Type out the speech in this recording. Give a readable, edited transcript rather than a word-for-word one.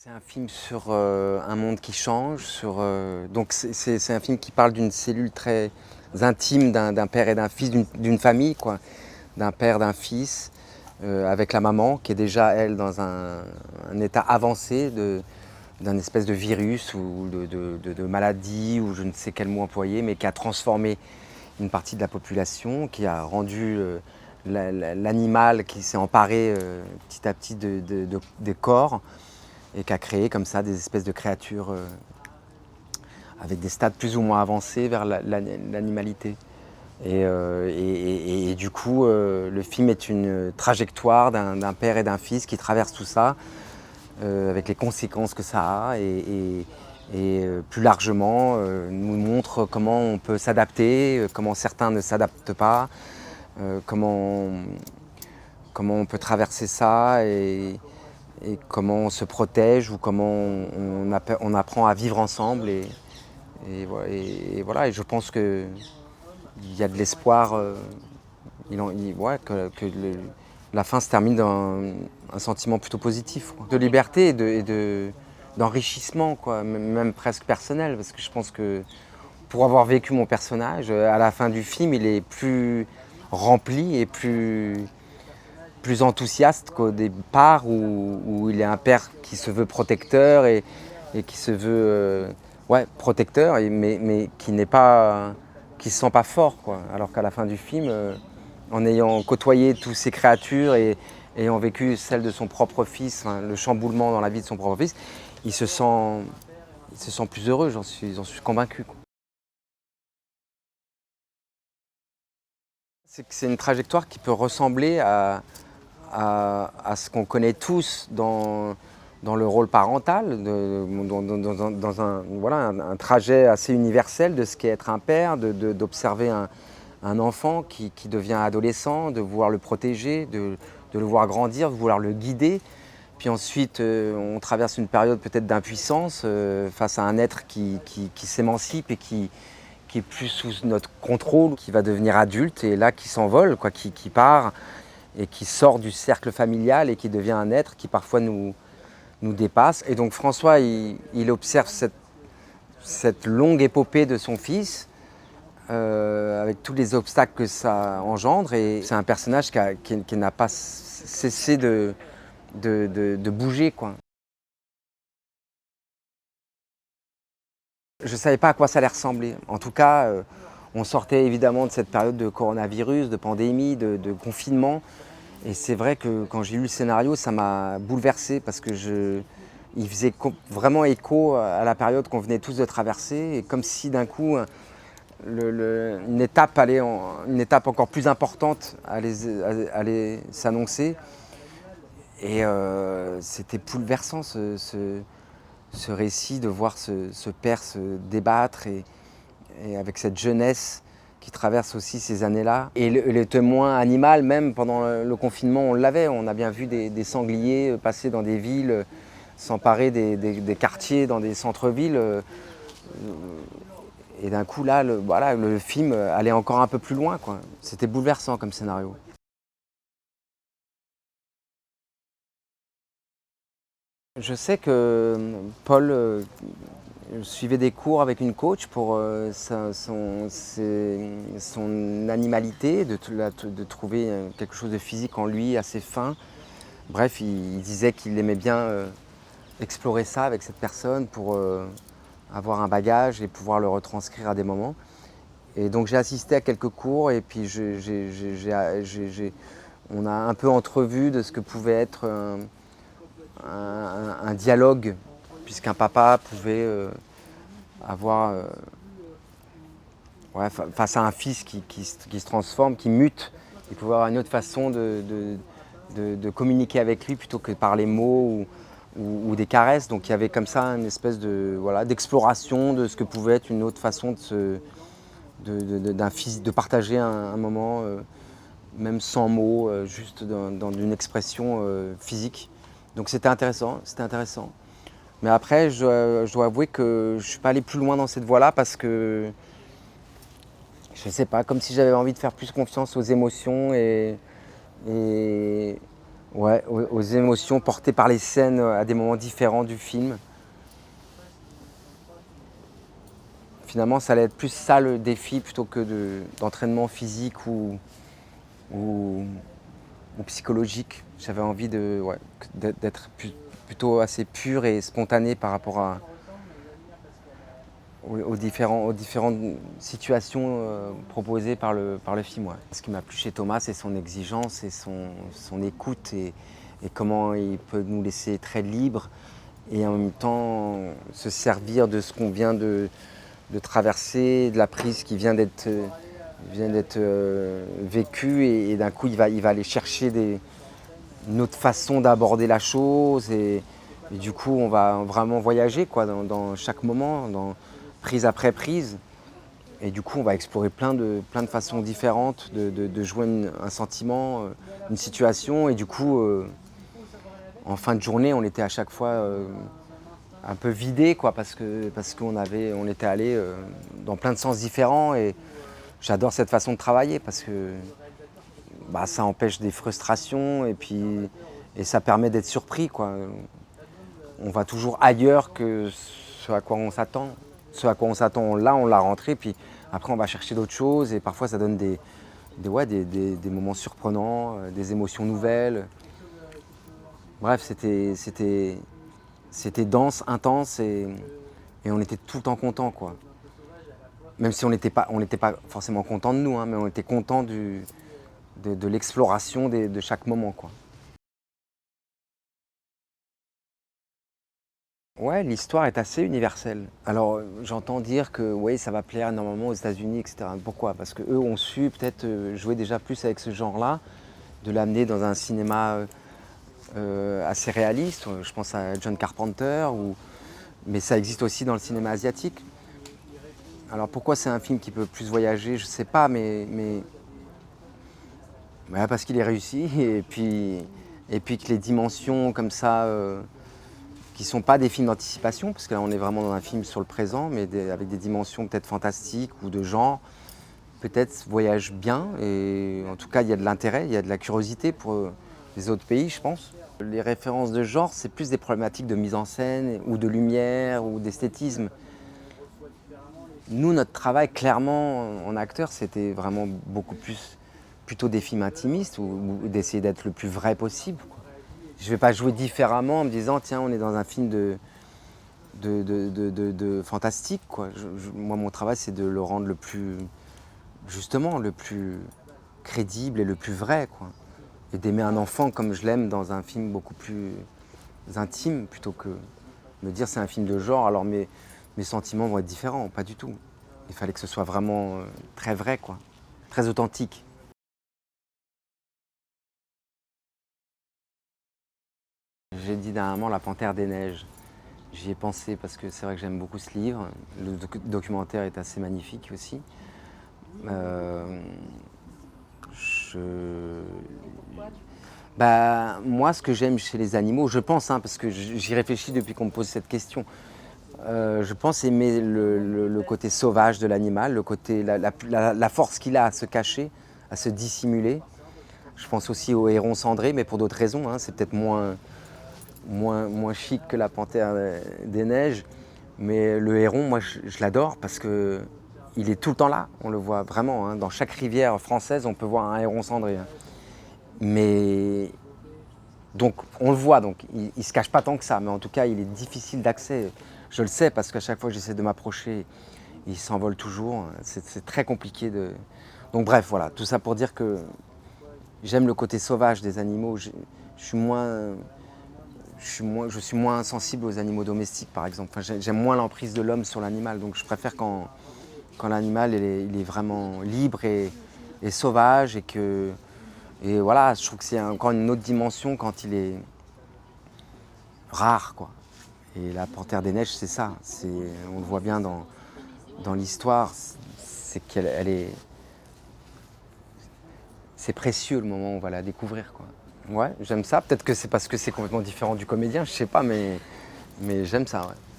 C'est un film sur un monde qui change, donc c'est un film qui parle d'une cellule très intime d'un père et d'un fils, d'une famille, quoi, d'un père, d'un fils, avec la maman qui est déjà, elle, dans un état avancé d'un espèce de virus ou de maladie, ou je ne sais quel mot employer, mais qui a transformé une partie de la population, qui a rendu l'animal qui s'est emparé petit à petit des corps, et qui a créé comme ça des espèces de créatures avec des stades plus ou moins avancés vers l'animalité. Et du coup, le film est une trajectoire d'un père et d'un fils qui traversent tout ça, avec les conséquences que ça a, et plus largement nous montre comment on peut s'adapter, comment certains ne s'adaptent pas, comment on peut traverser ça, et comment on se protège, ou comment on apprend à vivre ensemble. Et voilà, et je pense qu'il y a de l'espoir, ouais, la fin se termine dans un sentiment plutôt positif, quoi. De liberté d'enrichissement, quoi, même presque personnel, parce que je pense que pour avoir vécu mon personnage, à la fin du film, il est plus rempli et plus enthousiaste qu'au départ, où il est un père qui se veut protecteur, et qui se veut protecteur, mais qui se sent pas fort, quoi. Alors qu'à la fin du film, en ayant côtoyé toutes ces créatures et ayant vécu celle de son propre fils, enfin, le chamboulement dans la vie de son propre fils, il se sent plus heureux, j'en suis convaincu, quoi. C'est une trajectoire qui peut ressembler à ce qu'on connaît tous dans le rôle parental, dans un trajet assez universel de ce qu'est être un père, d'observer un enfant qui devient adolescent, de vouloir le protéger, de le voir grandir, de vouloir le guider. Puis ensuite, on traverse une période peut-être d'impuissance face à un être qui s'émancipe et qui est plus sous notre contrôle, qui va devenir adulte, et là qui s'envole, quoi, qui part, et qui sort du cercle familial, et qui devient un être qui parfois nous dépasse. Et donc François, il observe cette longue épopée de son fils, avec tous les obstacles que ça engendre, et c'est un personnage qui n'a pas cessé de bouger, quoi. Je ne savais pas à quoi ça allait ressembler. En tout cas, on sortait évidemment de cette période de coronavirus, de pandémie, de confinement. Et c'est vrai que quand j'ai lu le scénario, ça m'a bouleversé, parce que il faisait vraiment écho à la période qu'on venait tous de traverser, et comme si d'un coup une étape encore plus importante allait s'annoncer. Et c'était bouleversant, ce récit, de voir ce père se débattre, et avec cette jeunesse qui traverse aussi ces années-là. Et le témoin animal, même pendant le confinement, on l'avait. On a bien vu des sangliers passer dans des villes, s'emparer des quartiers, dans des centres-villes. Et d'un coup, là, le film allait encore un peu plus loin, quoi. C'était bouleversant comme scénario. Je sais que Paul suivait des cours avec une coach pour son animalité, de trouver quelque chose de physique en lui, assez fin. Bref, il disait qu'il aimait bien explorer ça avec cette personne pour avoir un bagage et pouvoir le retranscrire à des moments. Et donc j'ai assisté à quelques cours, et puis on a un peu entrevu de ce que pouvait être un dialogue, puisqu'un papa pouvait avoir, face à un fils qui se transforme, qui mute, il pouvait avoir une autre façon de communiquer avec lui plutôt que par les mots ou des caresses. Donc il y avait comme ça une espèce d'exploration de ce que pouvait être une autre façon d'un fils, de partager un moment, même sans mots, juste dans une expression physique. Donc c'était intéressant. Mais après, je dois avouer que je ne suis pas allé plus loin dans cette voie-là, parce que, je ne sais pas, comme si j'avais envie de faire plus confiance aux émotions, et Ouais, aux émotions portées par les scènes à des moments différents du film. Finalement, ça allait être plus ça le défi plutôt que d'entraînement physique ou, ou psychologique. J'avais envie d'être plutôt assez pur et spontané par rapport aux différentes situations proposées par le film. Ouais. Ce qui m'a plu chez Thomas, c'est son exigence et son écoute et comment il peut nous laisser très libres et en même temps se servir de ce qu'on vient de traverser, de la prise qui vient d'être vécue et d'un coup il va aller chercher une autre façon d'aborder la chose et du coup on va vraiment voyager quoi, dans chaque moment, prise après prise. Et du coup on va explorer plein de façons différentes de jouer un sentiment, une situation et du coup en fin de journée on était à chaque fois un peu vidé quoi, parce qu'on était allé dans plein de sens différents et j'adore cette façon de travailler parce que ça empêche des frustrations et ça permet d'être surpris quoi. On va toujours ailleurs que ce à quoi on s'attend. Ce à quoi on s'attend, là on l'a rentré, puis après on va chercher d'autres choses et parfois ça donne des moments surprenants, des émotions nouvelles. Bref, c'était dense, intense et on était tout le temps content quoi. Même si on n'était pas forcément content de nous, hein, mais on était content de l'exploration de chaque moment quoi. Ouais, l'histoire est assez universelle. Alors, j'entends dire que oui, ça va plaire normalement aux États-Unis, etc. Pourquoi? Parce qu'eux ont su peut-être jouer déjà plus avec ce genre-là, de l'amener dans un cinéma assez réaliste. Je pense à John Carpenter, mais ça existe aussi dans le cinéma asiatique. Alors pourquoi c'est un film qui peut plus voyager, je sais pas, mais parce qu'il est réussi et puis que les dimensions comme ça. Qui ne sont pas des films d'anticipation, parce que là on est vraiment dans un film sur le présent, mais avec des dimensions peut-être fantastiques ou de genre, peut-être voyagent bien, et en tout cas il y a de l'intérêt, il y a de la curiosité pour les autres pays, je pense. Les références de genre, c'est plus des problématiques de mise en scène, ou de lumière, ou d'esthétisme. Nous, notre travail, clairement, en acteur, c'était vraiment beaucoup plus, plutôt des films intimistes, ou d'essayer d'être le plus vrai possible, quoi. Je ne vais pas jouer différemment en me disant, tiens, on est dans un film de fantastique, quoi. Moi, mon travail, c'est de le rendre le plus, justement, le plus crédible et le plus vrai, quoi. Et d'aimer un enfant comme je l'aime dans un film beaucoup plus intime, plutôt que me dire c'est un film de genre, alors mes sentiments vont être différents, pas du tout. Il fallait que ce soit vraiment très vrai, quoi. Très authentique. J'ai dit dernièrement La Panthère des Neiges. J'y ai pensé parce que c'est vrai que j'aime beaucoup ce livre. Le documentaire est assez magnifique aussi. Euh, je... Moi, ce que j'aime chez les animaux, je pense, hein, parce que j'y réfléchis depuis qu'on me pose cette question, je pense aimer le côté sauvage de l'animal, le côté, la force qu'il a à se cacher, à se dissimuler. Je pense aussi au héron cendré, mais pour d'autres raisons, hein. C'est peut-être moins chic que la panthère des neiges. Mais le héron, moi, je l'adore parce que il est tout le temps là. On le voit vraiment, hein. Dans chaque rivière française, on peut voir un héron cendré, hein. Mais donc, on le voit, donc il ne se cache pas tant que ça. Mais en tout cas, il est difficile d'accès. Je le sais parce qu'à chaque fois que j'essaie de m'approcher, il s'envole toujours. C'est très compliqué de. Donc bref, voilà, tout ça pour dire que j'aime le côté sauvage des animaux. Je suis moins sensible aux animaux domestiques, par exemple. Enfin, j'aime moins l'emprise de l'homme sur l'animal. Donc je préfère quand l'animal il est vraiment libre et sauvage et voilà, je trouve que c'est encore une autre dimension quand il est rare, quoi. Et la panthère des neiges, c'est ça. On le voit bien dans l'histoire, c'est c'est précieux le moment où on va la découvrir, quoi. Ouais, j'aime ça. Peut-être que c'est parce que c'est complètement différent du comédien, je sais pas, mais j'aime ça, ouais.